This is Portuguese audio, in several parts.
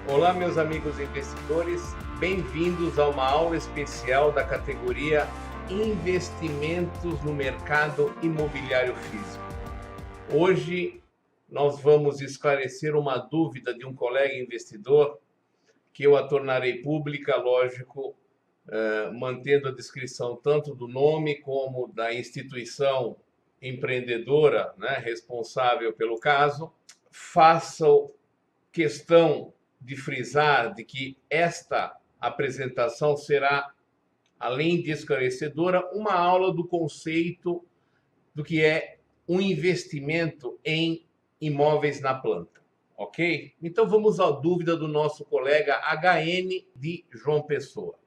Olá, meus amigos investidores, bem-vindos a uma aula especial da categoria Investimentos no Mercado Imobiliário Físico. Hoje nós vamos esclarecer uma dúvida de um colega investidor que eu a tornarei pública, lógico, mantendo a descrição tanto do nome como da instituição empreendedora, né, responsável pelo caso. Faço questão de frisar de que esta apresentação será, além de esclarecedora, uma aula do conceito do que é um investimento em imóveis na planta, ok? Então vamos à dúvida do nosso colega HN de João Pessoa.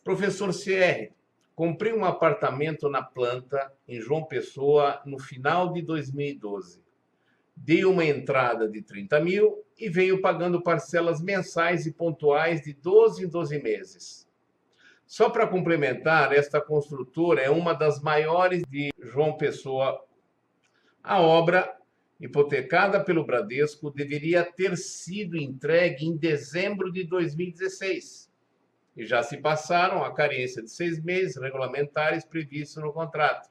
Professor CR, comprei um apartamento na planta em João Pessoa no final de 2012. Dei uma entrada de 30 mil e venho pagando parcelas mensais e pontuais de 12 em 12 meses. Só para complementar, esta construtora é uma das maiores de João Pessoa. A obra, hipotecada pelo Bradesco, deveria ter sido entregue em dezembro de 2016. E já se passaram a carência de 6 meses regulamentares previstos no contrato.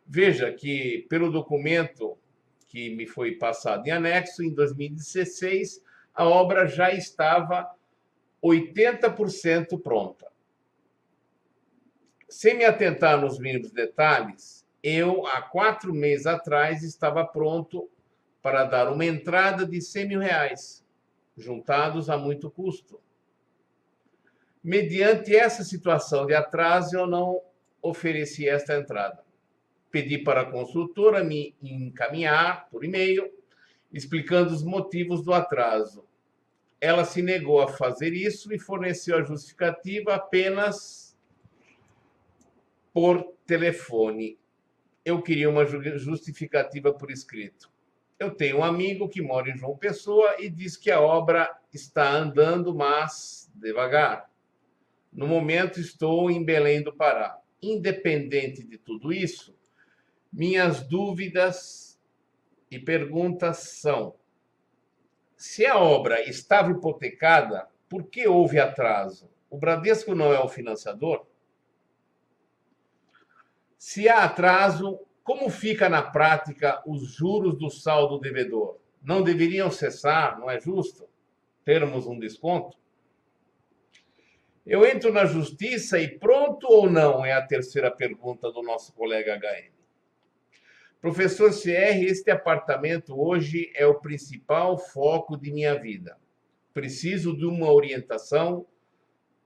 Veja que, pelo documento que me foi passado em anexo, em 2016, a obra já estava 80% pronta. Sem me atentar nos mínimos detalhes, eu, há 4 meses atrás, estava pronto para dar uma entrada de R$100 mil, juntados a muito custo. Mediante essa situação de atraso, eu não ofereci esta entrada. Pedi para a construtora me encaminhar por e-mail, explicando os motivos do atraso. Ela se negou a fazer isso e forneceu a justificativa apenas por telefone. Eu queria uma justificativa por escrito. Eu tenho um amigo que mora em João Pessoa e diz que a obra está andando, mas devagar. No momento, estou em Belém do Pará. Independente de tudo isso, minhas dúvidas e perguntas são: se a obra estava hipotecada, por que houve atraso? O Bradesco não é o financiador? Se há atraso, como fica na prática os juros do saldo devedor? Não deveriam cessar, não é justo termos um desconto? Eu entro na justiça e pronto ou não? É a terceira pergunta do nosso colega HN. Professor CR, este apartamento hoje é o principal foco de minha vida. Preciso de uma orientação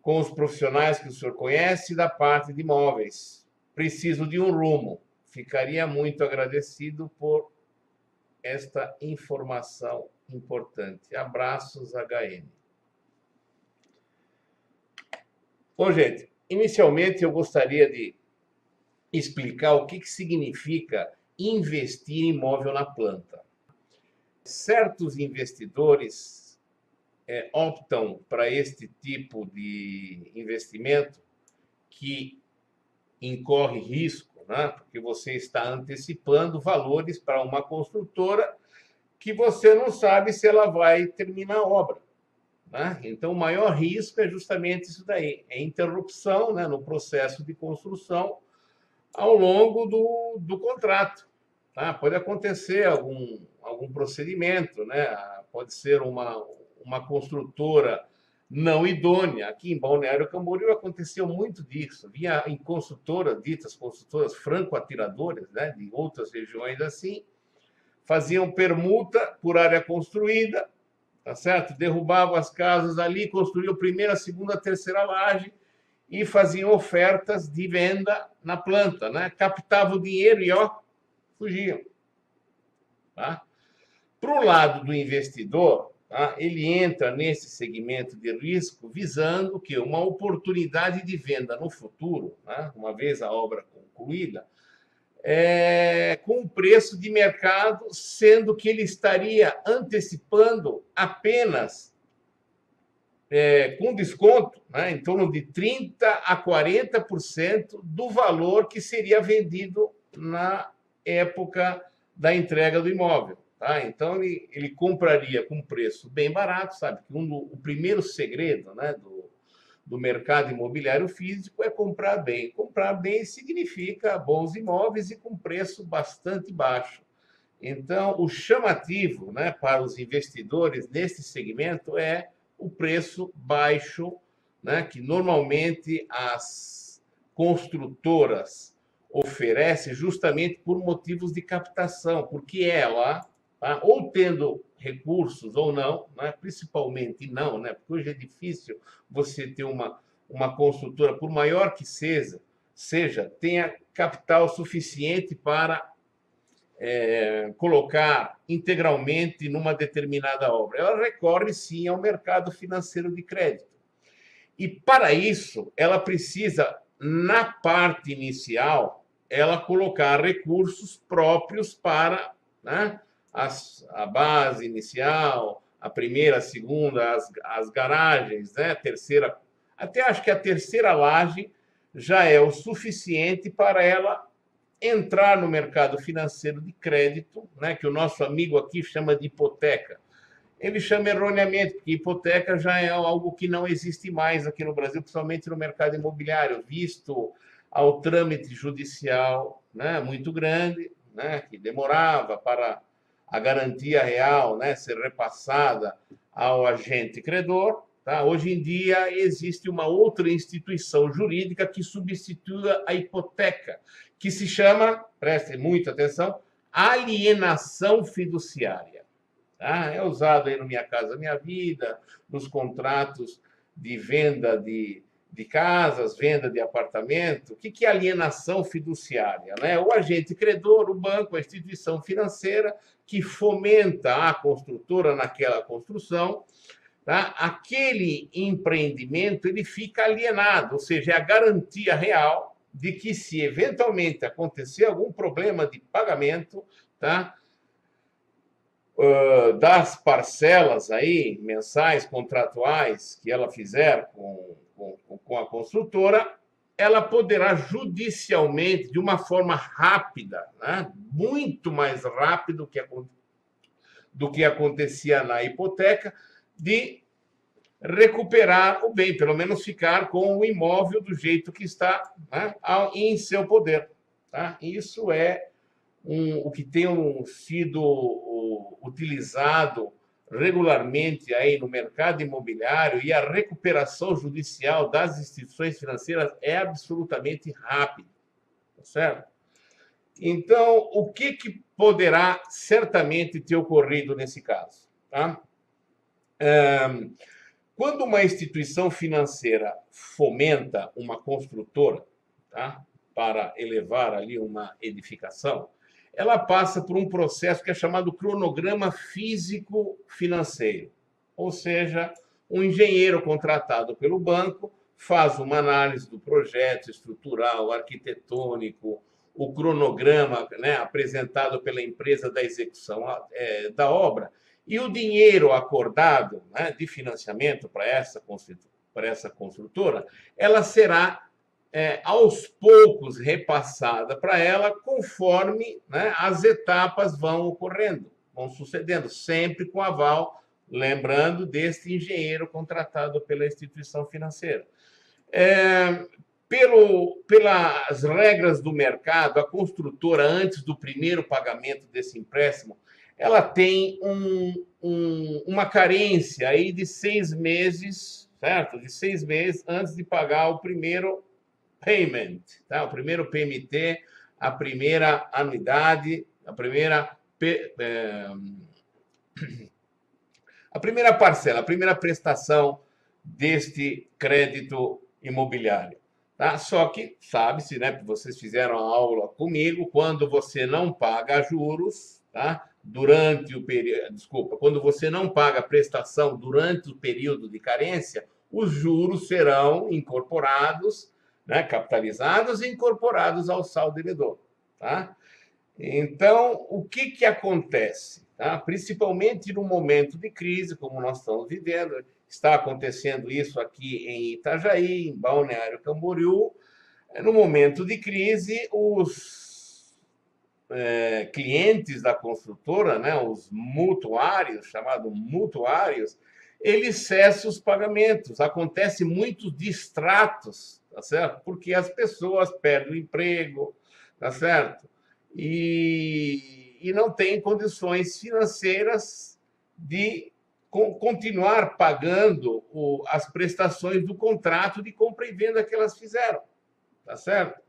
com os profissionais que o senhor conhece da parte de imóveis. Preciso de um rumo. Ficaria muito agradecido por esta informação importante. Abraços, HN. Bom, gente, inicialmente eu gostaria de explicar o que significa investir em imóvel na planta. Certos investidores optam para este tipo de investimento que incorre risco, né? Porque você está antecipando valores para uma construtora que você não sabe se ela vai terminar a obra, né? Então, o maior risco é justamente isso daí, é interrupção, né, no processo de construção ao longo do contrato. Tá? Pode acontecer algum procedimento, né? Pode ser uma construtora não idônea. Aqui em Balneário Camboriú aconteceu muito disso. Via em construtoras, ditas construtoras franco-atiradoras, né, de outras regiões assim, faziam permuta por área construída, tá certo? Derrubavam as casas ali, construíam a primeira, a segunda, a terceira laje, e faziam ofertas de venda na planta, né? Captavam o dinheiro e fugiam. Tá? Para o lado do investidor, tá? Ele entra nesse segmento de risco visando que uma oportunidade de venda no futuro, né? Uma vez a obra concluída, com o preço de mercado, sendo que ele estaria antecipando apenas com desconto, né, em torno de 30% a 40% do valor que seria vendido na época da entrega do imóvel. tá? Então ele compraria com preço bem barato, sabe? Que o primeiro segredo, né, do mercado imobiliário físico é comprar bem. Comprar bem significa bons imóveis e com preço bastante baixo. Então, o chamativo, né, para os investidores nesse segmento é o preço baixo, né, que normalmente as construtoras oferecem justamente por motivos de captação, porque ela, tá, ou tendo recursos ou não, né, principalmente não, né, porque hoje é difícil você ter uma construtora, por maior que seja, tenha capital suficiente para colocar integralmente numa determinada obra. Ela recorre, sim, ao mercado financeiro de crédito. E, para isso, ela precisa, na parte inicial, ela colocar recursos próprios para, né, a base inicial, a primeira, a segunda, as garagens, né, a terceira. Até acho que a terceira laje já é o suficiente para ela entrar no mercado financeiro de crédito, né, que o nosso amigo aqui chama de hipoteca. Ele chama erroneamente, porque hipoteca já é algo que não existe mais aqui no Brasil, principalmente no mercado imobiliário, visto ao trâmite judicial, né, muito grande, né, que demorava para a garantia real, né, ser repassada ao agente credor. Tá? Hoje em dia existe uma outra instituição jurídica que substitui a hipoteca, que se chama, preste muita atenção, alienação fiduciária. Tá? É usado aí no Minha Casa Minha Vida, nos contratos de venda de casas, venda de apartamento. O que é alienação fiduciária? Né? O agente credor, o banco, a instituição financeira que fomenta a construtora naquela construção. Tá? Aquele empreendimento ele fica alienado, ou seja, é a garantia real de que, se eventualmente acontecer algum problema de pagamento, tá, das parcelas aí mensais contratuais que ela fizer com a construtora, ela poderá judicialmente, de uma forma rápida, né, muito mais rápido do que acontecia na hipoteca, de recuperar o bem, pelo menos ficar com o imóvel do jeito que está, né, em seu poder. Tá? Isso é o que tem sido utilizado regularmente aí no mercado imobiliário, e a recuperação judicial das instituições financeiras é absolutamente rápida, tá certo? Então, o que poderá certamente ter ocorrido nesse caso? Tá? Quando uma instituição financeira fomenta uma construtora, tá, para elevar ali uma edificação, ela passa por um processo que é chamado cronograma físico-financeiro. Ou seja, um engenheiro contratado pelo banco faz uma análise do projeto estrutural, arquitetônico, o cronograma, né, apresentado pela empresa da execução da obra, e o dinheiro acordado, né, de financiamento para essa construtora, ela será aos poucos repassada para ela conforme, né, as etapas vão ocorrendo, vão sucedendo, sempre com aval, lembrando, deste engenheiro contratado pela instituição financeira. Pelas regras do mercado, a construtora, antes do primeiro pagamento desse empréstimo, ela tem uma carência aí de 6 meses, certo? De 6 meses antes de pagar o primeiro payment, tá? O primeiro PMT, a primeira anuidade, a primeira parcela, a primeira prestação deste crédito imobiliário. Tá? Só que sabe-se, né, que vocês fizeram a aula comigo, quando você não paga juros, tá? Durante o período, quando você não paga a prestação durante o período de carência, os juros serão incorporados, né, capitalizados e incorporados ao saldo devedor. Tá? Então, o que acontece? Tá? Principalmente no momento de crise, como nós estamos vivendo, está acontecendo isso aqui em Itajaí, em Balneário Camboriú. No momento de crise, clientes da construtora, né, os mutuários, chamados mutuários, eles cessam os pagamentos. Acontece muitos distratos, tá certo? Porque as pessoas perdem o emprego, tá certo? E não têm condições financeiras de continuar pagando as prestações do contrato de compra e venda que elas fizeram, tá certo?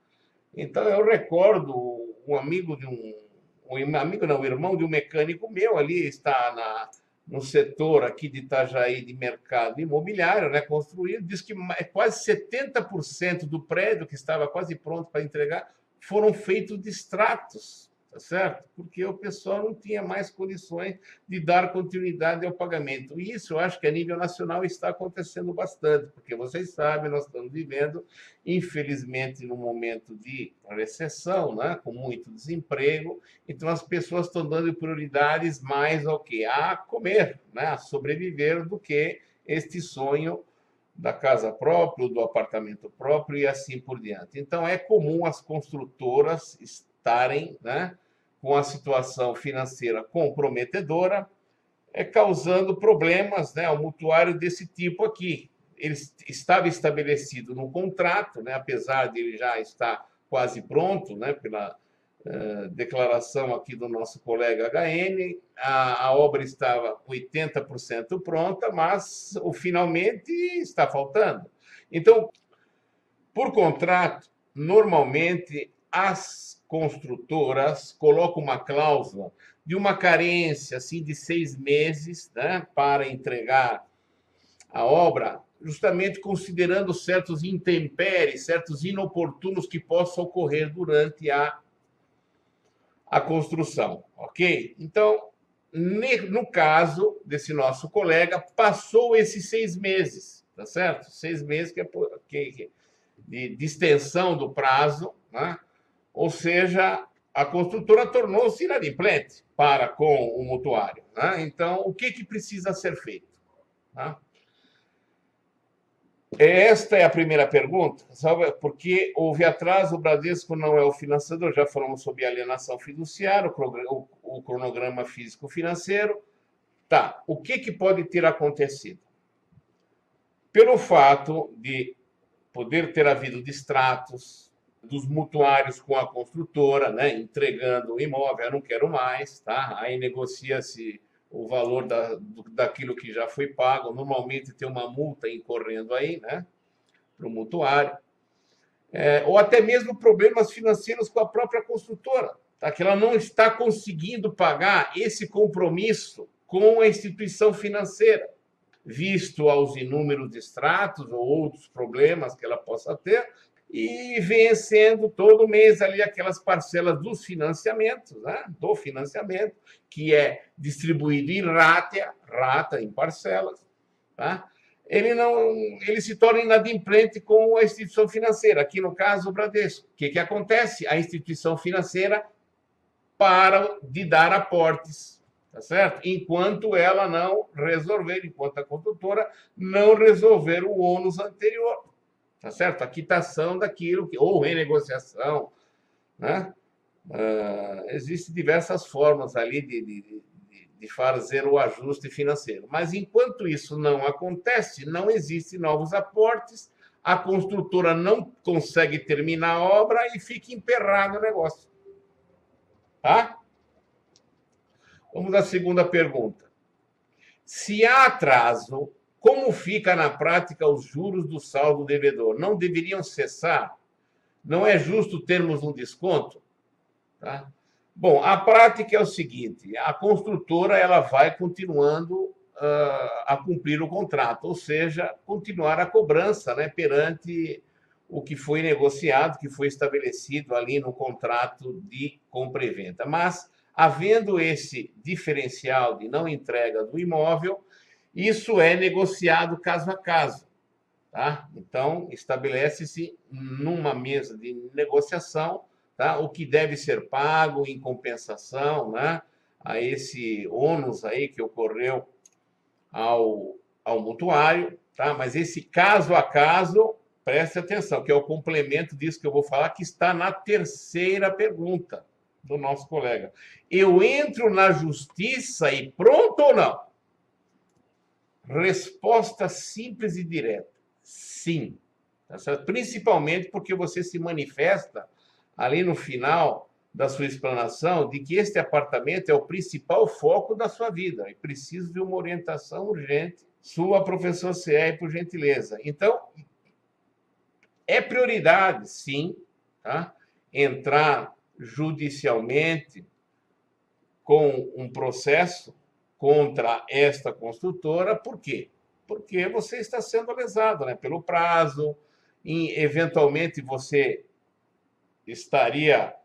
Então eu recordo um amigo de um amigo não, um irmão de um mecânico meu ali está no setor aqui de Itajaí de mercado imobiliário, né, construído, diz que quase 70% do prédio que estava quase pronto para entregar foram feitos distratos, tá certo? Porque o pessoal não tinha mais condições de dar continuidade ao pagamento. E isso eu acho que a nível nacional está acontecendo bastante, porque vocês sabem, nós estamos vivendo, infelizmente, num momento de recessão, né, com muito desemprego, então as pessoas estão dando prioridades mais ao quê? A comer, né, a sobreviver, do que este sonho da casa própria, do apartamento próprio e assim por diante. Então é comum as construtoras estarem, né, com a situação financeira comprometedora, causando problemas, né, ao mutuário desse tipo aqui. Ele estava estabelecido no contrato, né, apesar de ele já estar quase pronto, né, pela declaração aqui do nosso colega HN, a obra estava 80% pronta, mas finalmente está faltando. Então, por contrato, normalmente as construtoras colocam uma cláusula de uma carência assim, de 6 meses, né, para entregar a obra, justamente considerando certos intempéries, certos inoportunos que possam ocorrer durante a construção, ok? Então, no caso desse nosso colega, passou esses 6 meses, tá certo? 6 meses de extensão do prazo, né? Ou seja, a construtora tornou-se inadimplente para com o mutuário, né? Então, o que precisa ser feito? Tá? Esta é a primeira pergunta, sabe? Porque houve atraso, o Bradesco não é o financiador, já falamos sobre alienação fiduciária, o cronograma físico-financeiro. Tá, o que pode ter acontecido? Pelo fato de poder ter havido distratos dos mutuários com a construtora, né, entregando o imóvel, eu não quero mais, tá? Aí negocia-se o valor daquilo que já foi pago. Normalmente tem uma multa incorrendo aí, né, para o mutuário. Ou até mesmo problemas financeiros com a própria construtora, tá? Que ela não está conseguindo pagar esse compromisso com a instituição financeira, visto aos inúmeros distratos ou outros problemas que ela possa ter, e vencendo todo mês ali aquelas parcelas dos financiamentos, né? Do financiamento, que é distribuído em rata em parcelas, tá? Ele se torna inadimplente com a instituição financeira, aqui no caso o Bradesco. O que acontece? A instituição financeira para de dar aportes, tá certo? Enquanto ela não resolver, enquanto a construtora não resolver o ônus anterior, tá certo? A quitação daquilo, ou renegociação, né? Existem diversas formas ali de fazer o ajuste financeiro. Mas enquanto isso não acontece, não existem novos aportes, a construtora não consegue terminar a obra e fica emperrado o negócio. Tá? Vamos à segunda pergunta. Se há atraso, como fica na prática os juros do saldo devedor? Não deveriam cessar? Não é justo termos um desconto? Tá? Bom, a prática é o seguinte: a construtora ela vai continuando a cumprir o contrato, ou seja, continuar a cobrança, né, perante o que foi negociado, que foi estabelecido ali no contrato de compra e venda. Mas, havendo esse diferencial de não entrega do imóvel, isso é negociado caso a caso. Tá? Então, estabelece-se numa mesa de negociação, tá, o que deve ser pago em compensação, né, a esse ônus aí que ocorreu ao mutuário. Tá? Mas esse caso a caso, preste atenção, que é o complemento disso que eu vou falar, que está na terceira pergunta. do nosso colega. Eu entro na justiça e pronto ou não? Resposta simples e direta. Sim. Tá certo? Principalmente porque você se manifesta ali no final da sua explanação de que este apartamento é o principal foco da sua vida e preciso de uma orientação urgente sua, professor CR, por gentileza. Então, é prioridade, sim, tá? Entrar judicialmente com um processo contra esta construtora. Por quê? Porque você está sendo lesado, né? Pelo prazo, e eventualmente você estaria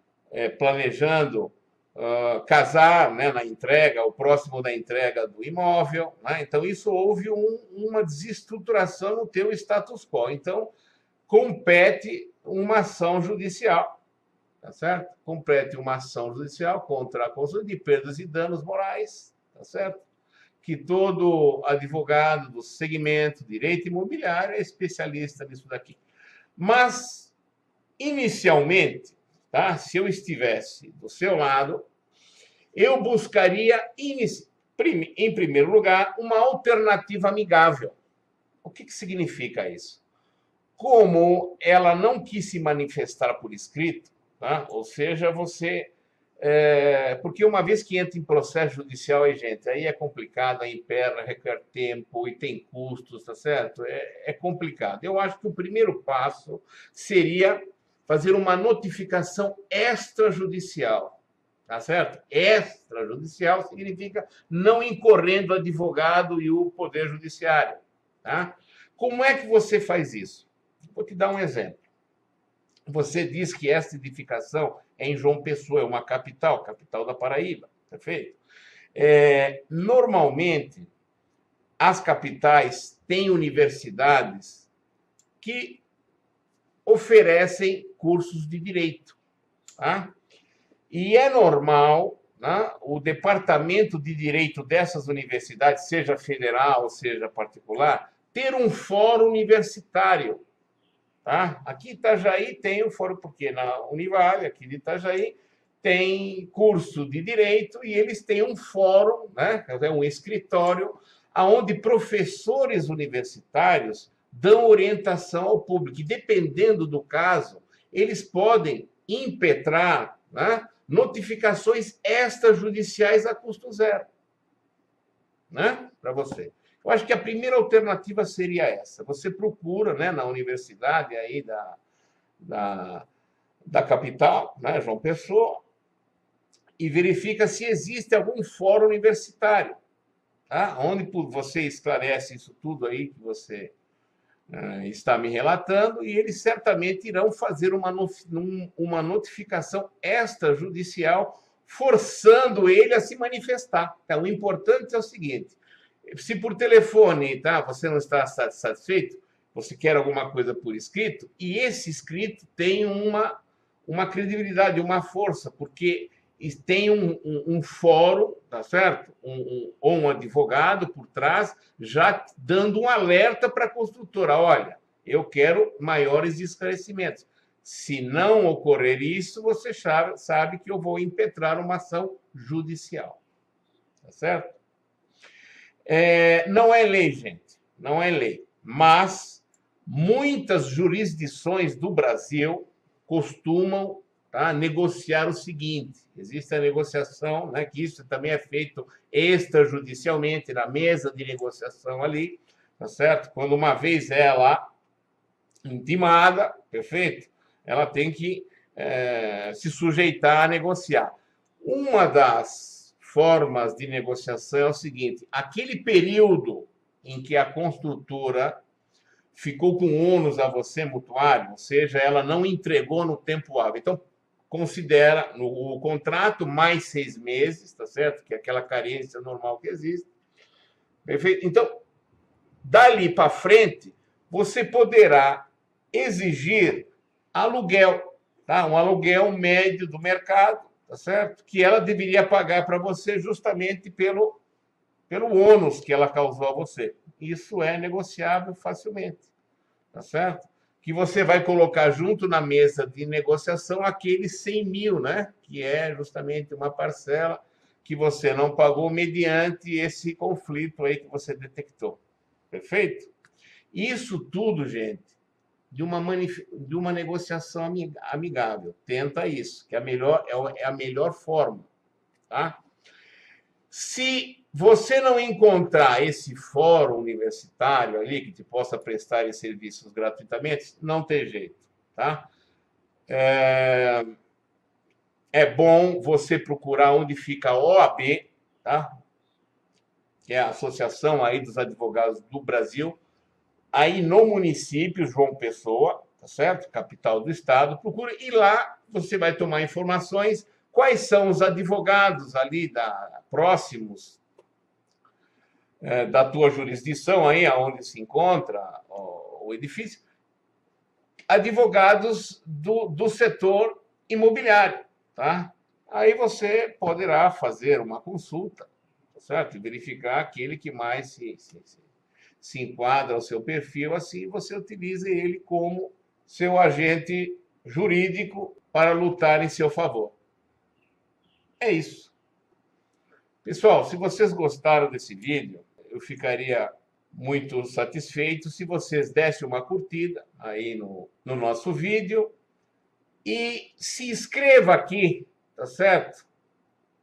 planejando casar, né, na entrega, o próximo da entrega do imóvel, né? Então isso houve uma desestruturação no teu status quo. Então compete uma ação judicial, tá certo? Compete uma ação judicial contra a construção de perdas e danos morais, tá certo? Que todo advogado do segmento direito imobiliário é especialista nisso daqui. Mas, inicialmente, tá? Se eu estivesse do seu lado, eu buscaria, em primeiro lugar, uma alternativa amigável. O que significa isso? Como ela não quis se manifestar por escrito, tá? Ou seja, você... porque uma vez que entra em processo judicial, aí, gente, aí é complicado, aí emperra, requer tempo e tem custos, tá certo? É complicado. Eu acho que o primeiro passo seria fazer uma notificação extrajudicial, tá certo? Extrajudicial significa não incorrendo o advogado e o Poder Judiciário, tá? Como é que você faz isso? Vou te dar um exemplo. Você diz que esta edificação é em João Pessoa, é uma capital da Paraíba, perfeito? Normalmente, as capitais têm universidades que oferecem cursos de direito, tá? E é normal, né, o departamento de direito dessas universidades, seja federal, seja particular, ter um fórum universitário. Tá? Aqui em Itajaí tem o fórum, porque na Univale, aqui de Itajaí, tem curso de direito e eles têm um fórum, né? Um escritório, onde professores universitários dão orientação ao público. E, dependendo do caso, eles podem impetrar, né, notificações extrajudiciais a custo zero, né, para você. Eu acho que a primeira alternativa seria essa. Você procura, né, na universidade aí da capital, né, João Pessoa, e verifica se existe algum fórum universitário, tá? Onde você esclarece isso tudo aí que você está me relatando, e eles certamente irão fazer uma notificação extrajudicial forçando ele a se manifestar. Então, o importante é o seguinte: se por telefone, tá, você não está satisfeito, você quer alguma coisa por escrito, e esse escrito tem uma credibilidade, uma força, porque tem um fórum, tá certo? Ou um advogado por trás, já dando um alerta para a construtora: olha, eu quero maiores esclarecimentos. Se não ocorrer isso, você sabe que eu vou impetrar uma ação judicial. Tá certo? Não é lei, gente, não é lei. Mas muitas jurisdições do Brasil costumam, tá, negociar o seguinte: existe a negociação, né, que isso também é feito extrajudicialmente, na mesa de negociação ali, tá certo? Quando uma vez ela intimada, perfeito? Ela tem que se sujeitar a negociar. Uma das formas de negociação é o seguinte: aquele período em que a construtora ficou com ônus a você mutuário, ou seja, ela não entregou no tempo hábil. Então, considera o contrato mais 6 meses, tá certo? Que é aquela carência normal que existe. Perfeito? Então, dali para frente, você poderá exigir aluguel, tá? Um aluguel médio do mercado, tá certo? Que ela deveria pagar para você justamente pelo ônus que ela causou a você. Isso é negociável facilmente, tá certo? que você vai colocar junto na mesa de negociação aqueles 100 mil, né? Que é justamente uma parcela que você não pagou mediante esse conflito aí que você detectou. Perfeito? Isso tudo, gente, de uma negociação amigável. Tenta isso, que é a melhor forma, tá? Se você não encontrar esse fórum universitário ali que te possa prestar esses serviços gratuitamente, não tem jeito, tá? É bom você procurar onde fica a OAB, tá? Que é a Associação aí dos Advogados do Brasil, aí no município João Pessoa, tá certo? Capital do estado. Procure e lá você vai tomar informações quais são os advogados ali próximos da tua jurisdição, aí aonde se encontra o edifício, advogados do setor imobiliário, tá? Aí você poderá fazer uma consulta, tá certo? E verificar aquele que mais se enquadra ao seu perfil, assim você utiliza ele como seu agente jurídico para lutar em seu favor. É isso. Pessoal, se vocês gostaram desse vídeo, eu ficaria muito satisfeito se vocês dessem uma curtida aí no nosso vídeo e se inscreva aqui, tá certo?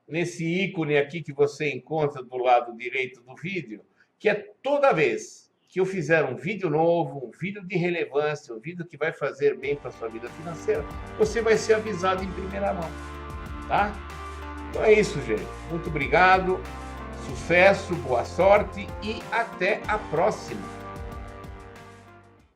Nesse ícone aqui que você encontra do lado direito do vídeo, que é toda vez que eu fizer um vídeo novo, um vídeo de relevância, um vídeo que vai fazer bem para a sua vida financeira, você vai ser avisado em primeira mão, tá? Então é isso, gente. Muito obrigado, sucesso, boa sorte e até a próxima!